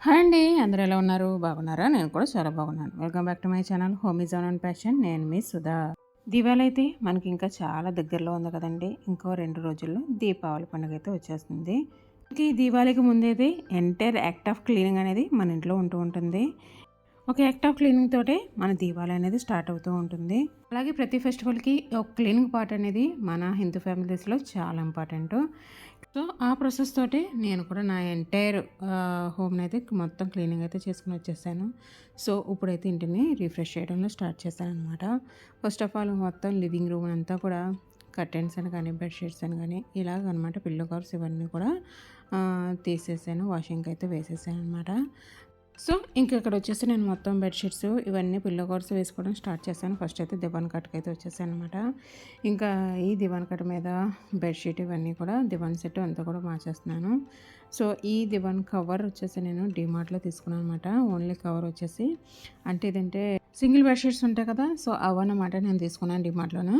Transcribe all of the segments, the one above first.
Hi అండి. అందరూ ఎలా ఉన్నారు? బాగున్నారా? నేను కూడా చాలా బాగున్నాను. Welcome back to my channel home is on and passion. నేను మీ సుధా. దీపావళి అయితే మనకి ఇంకా చాలా దగ్గరలో ఉంది కదండి. ఇంకో 2 రోజుల్లో దీపావళి పండుగ అయితే వచ్చేస్తుంది. ఈ దీపావళికి ముందైతే ఎంటైర్ యాక్ట్ ఆఫ్ క్లీనింగ్ అనేది మన ఇంట్లో ఉంటూ ఉంటుంది. ఒక యాక్ట్ ఆఫ్ క్లీనింగ్ తోటే మన దీపావళి అనేది స్టార్ట్ అవుతూ ఉంటుంది. అలాగే ప్రతి ఫెస్టివల్కి ఒక క్లీనింగ్ పార్ట్ అనేది మన హిందూ ఫ్యామిలీస్లో చాలా ఇంపార్టెంట్. సో ఆ ప్రాసెస్ తోటి నేను కూడా నా ఎంటైర్ హోమ్ని అయితే మొత్తం క్లీనింగ్ అయితే చేసుకుని వచ్చేసాను. సో ఇప్పుడైతే ఇంటిని రిఫ్రెష్ చేయడంలో స్టార్ట్ చేశాను అనమాట. ఫస్ట్ ఆఫ్ ఆల్ మొత్తం లివింగ్ రూమ్ అంతా కూడా కర్టెన్స్ అని కానీ బెడ్షీట్స్ అని కానీ ఇలాగనమాట, పిల్లో కవర్స్ ఇవన్నీ కూడా తీసేసాను, వాషింగ్కి అయితే వేసేసాను అనమాట. సో ఇక్కడ వచ్చేసి నేను మొత్తం బెడ్షీట్స్ ఇవన్నీ పిల్లో కవర్స్ వేసుకోవడం స్టార్ట్ చేశాను. ఫస్ట్ అయితే దివాన్ కట్కి అయితే వచ్చేసాను అనమాట. ఇంకా ఈ దివాన్ కట్ మీద బెడ్షీట్ ఇవన్నీ కూడా దివాన్ సెట్ అంతా కూడా మార్చేస్తున్నాను. సో ఈ దివాన్ కవర్ వచ్చేసి నేను డిమార్ట్లో తీసుకున్నాను అనమాట. ఓన్లీ కవర్ వచ్చేసి అంటే ఇదంటే సింగిల్ బెడ్షీట్స్ ఉంటాయి కదా, సో అవన్నమాట నేను తీసుకున్నాను డిమార్ట్లోనే.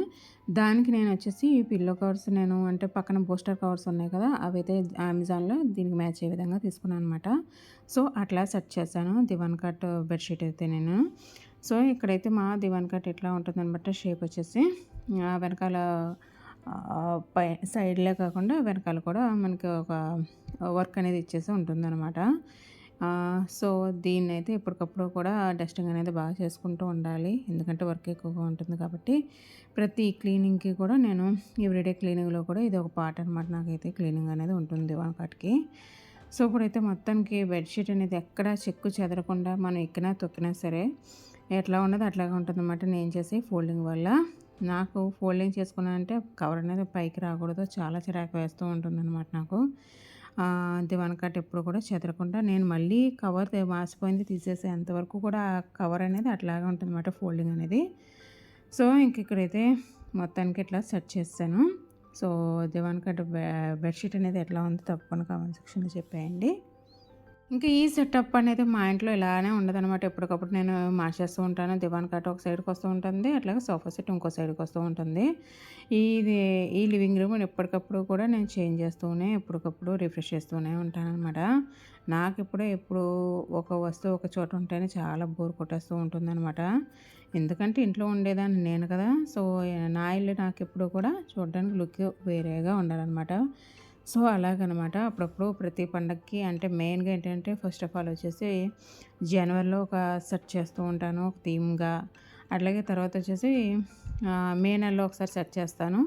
దానికి నేను వచ్చేసి ఈ పిల్లో కవర్స్ నేను అంటే పక్కన బూస్టర్ కవర్స్ ఉన్నాయి కదా, అవి అయితే అమెజాన్లో దీనికి మ్యాచ్ అయ్యే విధంగా తీసుకున్నాను అనమాట. సో అట్లా సెట్ చేశాను దివాన్ కట్ బెడ్షీట్ అయితే నేను. సో ఇక్కడైతే మా దివాన్ కట్ ఎట్లా ఉంటుందన్నమాట, షేప్ వచ్చేసి వెనకాల పై సైడ్లే కాకుండా వెనకాల కూడా మనకి ఒక వర్క్ అనేది ఇచ్చేసి ఉంటుందన్నమాట. సో దీన్నైతే ఎప్పటికప్పుడు కూడా డస్టింగ్ అనేది బాగా చేసుకుంటూ ఉండాలి, ఎందుకంటే వర్క్ ఎక్కువగా ఉంటుంది కాబట్టి. ప్రతి క్లీనింగ్కి కూడా నేను ఎవ్రీడే క్లీనింగ్లో కూడా ఇది ఒక పార్ట్ అనమాట. నాకైతే క్లీనింగ్ అనేది ఉంటుంది వాటికి. సో ఇప్పుడైతే మొత్తానికి బెడ్షీట్ అనేది ఎక్కడ చెక్కు చెదరకుండా మనం ఎక్కినా తొక్కినా సరే ఎట్లా ఉన్నదో అట్లాగే ఉంటుందన్నమాట. నేను చేసి ఫోల్డింగ్ వల్ల నాకు ఫోల్డింగ్ చేసుకున్నానంటే కవర్ అనేది పైకి రాకూడదు, చాలా చిరాకు వేస్తూ ఉంటుందన్నమాట నాకు. దివాన్ కట్ ఎప్పుడు కూడా చెదరకుండా నేను మళ్ళీ కవర్ మాసిపోయింది తీసేసేంతవరకు కూడా కవర్ అనేది అట్లాగే ఉంటుందన్నమాట, ఫోల్డింగ్ అనేది. సో ఇక్కడైతే మొత్తానికి ఇట్లా సెట్ చేస్తాను. సో దివాన్ కట్ బెడ్షీట్ అనేది ఎట్లా ఉందో తప్పకుండా కామెంట్ సెక్షన్లో చెప్పేయండి. ఇంకా ఈ సెటప్ అనేది మా ఇంట్లో ఇలానే ఉండదనమాట. ఎప్పటికప్పుడు నేను మార్చేస్తూ ఉంటాను. దివాన్ కాట్ ఒక సైడ్కి వస్తూ ఉంటుంది, అట్లాగే సోఫా సెట్ ఇంకో సైడ్కి వస్తూ ఉంటుంది. ఇది ఈ లివింగ్ రూమ్ ఎప్పటికప్పుడు కూడా నేను చేంజ్ చేస్తూనే ఎప్పటికప్పుడు రిఫ్రెష్ చేస్తూనే ఉంటానన్నమాట. నాకు ఎప్పుడు ఒక వస్తువు ఒక చోట ఉంటేనే చాలా బోర్ కొట్టేస్తూ ఉంటుందన్నమాట. ఎందుకంటే ఇంట్లో ఉండేదాన్ని నేను కదా, సో నా ఇల్లు నాకు ఎప్పుడు కూడా చూడడానికి లుక్ వేరేగా ఉండాలన్నమాట. సో అలాగనమాట. అప్పుడప్పుడు ప్రతి పండగకి అంటే మెయిన్గా ఏంటంటే ఫస్ట్ ఆఫ్ ఆల్ వచ్చేసి జనవరిలో ఒక సెట్ చేస్తూ ఉంటాను ఒక థీమ్గా. అట్లాగే తర్వాత వచ్చేసి మే నెలలో ఒకసారి సెట్ చేస్తాను.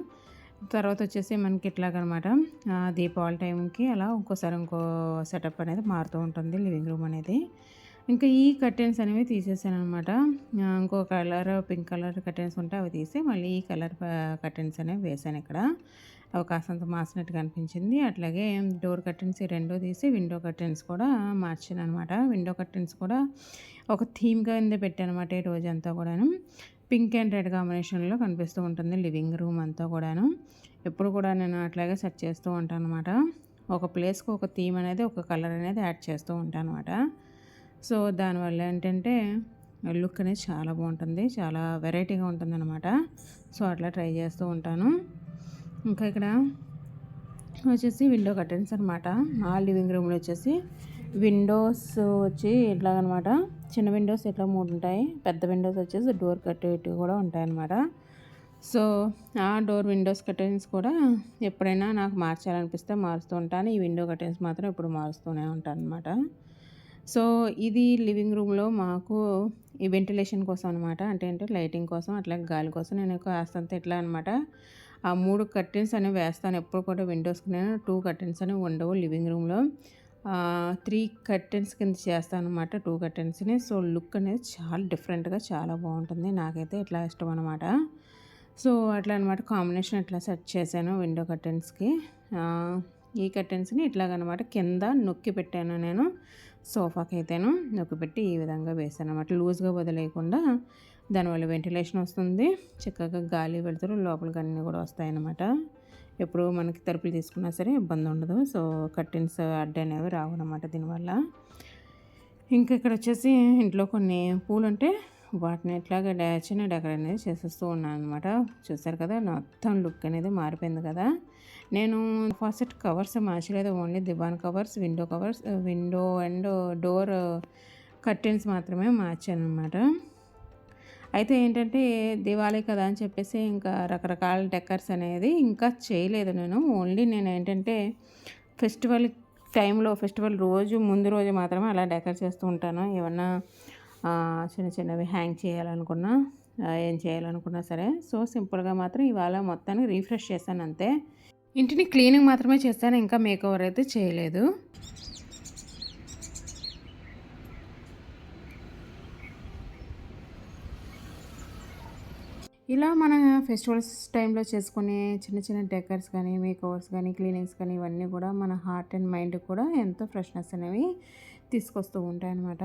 తర్వాత వచ్చేసి మనకి ఇట్లాగనమాట దీపావళి టైంకి అలా ఇంకో సెటప్ అనేది మారుతూ ఉంటుంది లివింగ్ రూమ్ అనేది. ఇంకా ఈ కర్టెన్స్ అనేవి తీసేసాను అనమాట. ఇంకో కలర్ పింక్ కలర్ కర్టెన్స్ ఉంటే అవి తీసి మళ్ళీ ఈ కలర్ కర్టెన్స్ అనేవి వేసాను ఇక్కడ. అవి కాసంత మార్చినట్టుగా అనిపించింది. అట్లాగే డోర్ కర్టెన్స్ ఈ 2 తీసి విండో కర్టెన్స్ కూడా మార్చాను అనమాట. విండో కర్టెన్స్ కూడా ఒక థీమ్గా కింద పెట్టాను అనమాట. ఈ రోజంతా కూడాను పింక్ అండ్ రెడ్ కాంబినేషన్లో కనిపిస్తూ ఉంటుంది లివింగ్ రూమ్ అంతా కూడాను. ఎప్పుడు కూడా నేను అట్లాగే సెట్ చేస్తూ ఉంటాను అనమాట. ఒక ప్లేస్కి ఒక థీమ్ అనేది ఒక కలర్ అనేది యాడ్ చేస్తూ ఉంటాను అనమాట. సో దానివల్ల ఏంటంటే లుక్ అనేది చాలా బాగుంటుంది, చాలా వెరైటీగా ఉంటుందన్నమాట. సో అట్లా ట్రై చేస్తూ ఉంటాను. ఇంకా ఇక్కడ వచ్చేసి విండో కర్టెన్స్ అనమాట. ఆ లివింగ్ రూమ్లో వచ్చేసి విండోస్ వచ్చి ఇట్లాగనమాట. చిన్న విండోస్ ఇట్లా 3 ఉంటాయి, పెద్ద విండోస్ వచ్చేసి డోర్ కట్టేటివి కూడా ఉంటాయన్నమాట. సో ఆ డోర్ విండోస్ కర్టెన్స్ కూడా ఎప్పుడైనా నాకు మార్చాలనిపిస్తే మారుస్తూ ఉంటాను. ఈ విండో కర్టెన్స్ మాత్రం ఎప్పుడు మారుస్తూనే ఉంటాను అనమాట. సో ఇది లివింగ్ రూమ్లో మాకు ఈ వెంటిలేషన్ కోసం అనమాట. అంటే లైటింగ్ కోసం అట్లాగే గాలి కోసం నేను కాస్తంత ఎట్లా అనమాట ఆ 3 కర్టెన్స్ అనేవి వేస్తాను. ఎప్పుడు కూడా విండోస్కి నేను 2 కర్టెన్స్ అనేవి ఉండవు లివింగ్ రూమ్లో. 3 కర్టెన్స్ కింద చేస్తాను అనమాట, 2 కర్టెన్స్ని. సో లుక్ అనేది చాలా డిఫరెంట్గా చాలా బాగుంటుంది, నాకైతే ఇట్లా ఇష్టం అనమాట. సో అట్లా అనమాట కాంబినేషన్ ఇట్లా సెట్ చేశాను విండో కర్టెన్స్కి. ఈ కర్టెన్స్ని ఇట్లాగనమాట కింద నొక్కి పెట్టాను నేను. సోఫాకి అయితేను నొక్కి పెట్టి ఈ విధంగా వేసాను అనమాట, లూజ్గా వదిలేయకుండా. దానివల్ల వెంటిలేషన్ వస్తుంది, చక్కగా గాలి వెళ్తారు లోపలికి అన్నీ కూడా వస్తాయన్నమాట. ఎప్పుడు మనకి తలుపులు తీసుకున్నా సరే ఇబ్బంది ఉండదు. సో కర్టెన్స్ అడ్డు అనేవి రావు అనమాట దీనివల్ల. ఇంకా ఇక్కడ వచ్చేసి ఇంట్లో కొన్ని పూలు ఉంటే వాటిని ఇట్లాగా చిన్న డెకరేట్ అనేది చేసేస్తూ ఉన్నాను అనమాట. చూసారు కదా మొత్తం లుక్ అనేది మారిపోయింది కదా. నేను ఫాసెట్ కవర్స్ మార్చలేదు. Only divan covers, window and door curtains మాత్రమే మార్చాననమాట. అయితే ఏంటంటే దివాళీ కదా అని చెప్పేసి ఇంకా రకరకాల డెకర్స్ అనేది ఇంకా చేయలేదు నేను. ఓన్లీ నేను ఏంటంటే ఫెస్టివల్ టైంలో, ఫెస్టివల్ రోజు ముందు రోజు మాత్రమే అలా డెకర్ చేస్తూ ఉంటాను. ఏమన్నా చిన్న చిన్నవి హ్యాంగ్ చేయాలనుకున్నా, ఏం చేయాలనుకున్నా సరే. సో సింపుల్గా మాత్రం ఇవాళ మొత్తాన్ని రీఫ్రెష్ చేశాను అంతే. ఇంటిని క్లీనింగ్ మాత్రమే చేస్తాను, ఇంకా మేకోవర్ అయితే చేయలేదు. ఇలా మన ఫెస్టివల్స్ టైంలో చేసుకునే చిన్న చిన్న డెకర్స్ కానీ, మేకోవర్స్ కానీ, క్లీనింగ్స్ కానీ ఇవన్నీ కూడా మన హార్ట్ అండ్ మైండ్ కూడా ఎంతో ఫ్రెష్నెస్ అనేవి తీసుకొస్తూ ఉంటాయన్నమాట.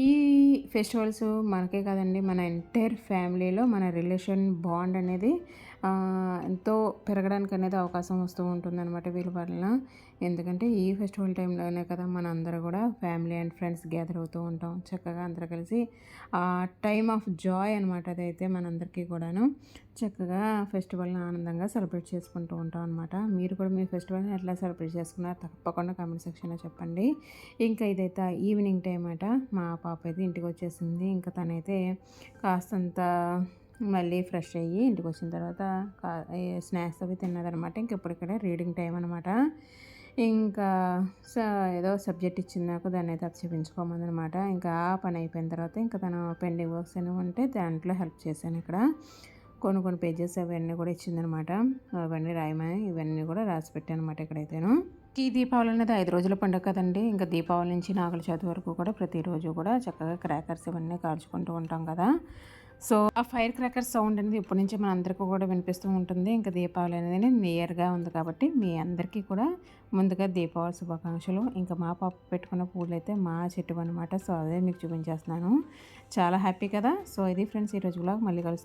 ఈ ఫెస్టివల్స్ మనకే కాదండి, మన ఎంటైర్ ఫ్యామిలీలో మన రిలేషన్ బాండ్ అనేది ఎంతో పెరగడానికి అనేది అవకాశం వస్తూ ఉంటుందన్నమాట వీళ్ళ వలన. ఎందుకంటే ఈ ఫెస్టివల్ టైంలోనే కదా మన అందరూ కూడా ఫ్యామిలీ అండ్ ఫ్రెండ్స్ గ్యాదర్ అవుతూ ఉంటాం. చక్కగా అందరూ కలిసి ఆ టైమ్ ఆఫ్ జాయ్ అనమాట అదైతే మనందరికీ కూడాను. చక్కగా ఫెస్టివల్ని ఆనందంగా సెలబ్రేట్ చేసుకుంటూ ఉంటాం అనమాట. మీరు కూడా మీ ఫెస్టివల్ని ఎట్లా సెలబ్రేట్ చేసుకున్నారు తప్పకుండా కామెంట్ సెక్షన్లో చెప్పండి. ఇంకా ఇదైతే ఈవినింగ్ టైం అట. మా పాప అయితే ఇంటికి వచ్చేసింది. ఇంకా తనైతే కాస్తంత మళ్ళీ ఫ్రెష్ అయ్యి ఇంటికి వచ్చిన తర్వాత స్నాక్స్ అవి తిన్నదనమాట. ఇంక ఇప్పటికడే రీడింగ్ టైం అనమాట. ఇంకా ఏదో సబ్జెక్ట్ ఇచ్చింది నాకు, దాన్ని అయితే చూపించుకోమందనమాట. ఇంకా ఆ పని అయిపోయిన తర్వాత ఇంకా తను పెండింగ్ వర్క్స్ అనేవి ఉంటే దాంట్లో హెల్ప్ చేశాను. ఇక్కడ కొన్ని పేజెస్ అవన్నీ కూడా ఇచ్చిందనమాట. అవన్నీ రాయమని ఇవన్నీ కూడా రాసి పెట్టాను అనమాట ఇక్కడైతేను. ఈ దీపావళి అనేది 5 రోజుల పండుగ కదండి. ఇంకా దీపావళి నుంచి నాగుల చవితి వరకు కూడా ప్రతిరోజు కూడా చక్కగా క్రాకర్స్ ఇవన్నీ కాల్చుకుంటూ ఉంటాం కదా. సో ఆ ఫైర్ క్రాకర్స్ సౌండ్ అనేది ఇప్పటి నుంచి మన అందరికీ కూడా వినిపిస్తూ ఉంటుంది. ఇంకా దీపావళి అనేది నియర్గా ఉంది కాబట్టి మీ అందరికీ కూడా ముందుగా దీపావళి శుభాకాంక్షలు. ఇంకా మా పాప పెట్టుకున్న పూలు అయితే మా చెట్టు అనమాట. సో అదే మీకు చూపించేస్తున్నాను. చాలా హ్యాపీ కదా. సో ఇది ఫ్రెండ్స్ ఈరోజు వ్లాగ్. మళ్ళీ కలుస్తాను.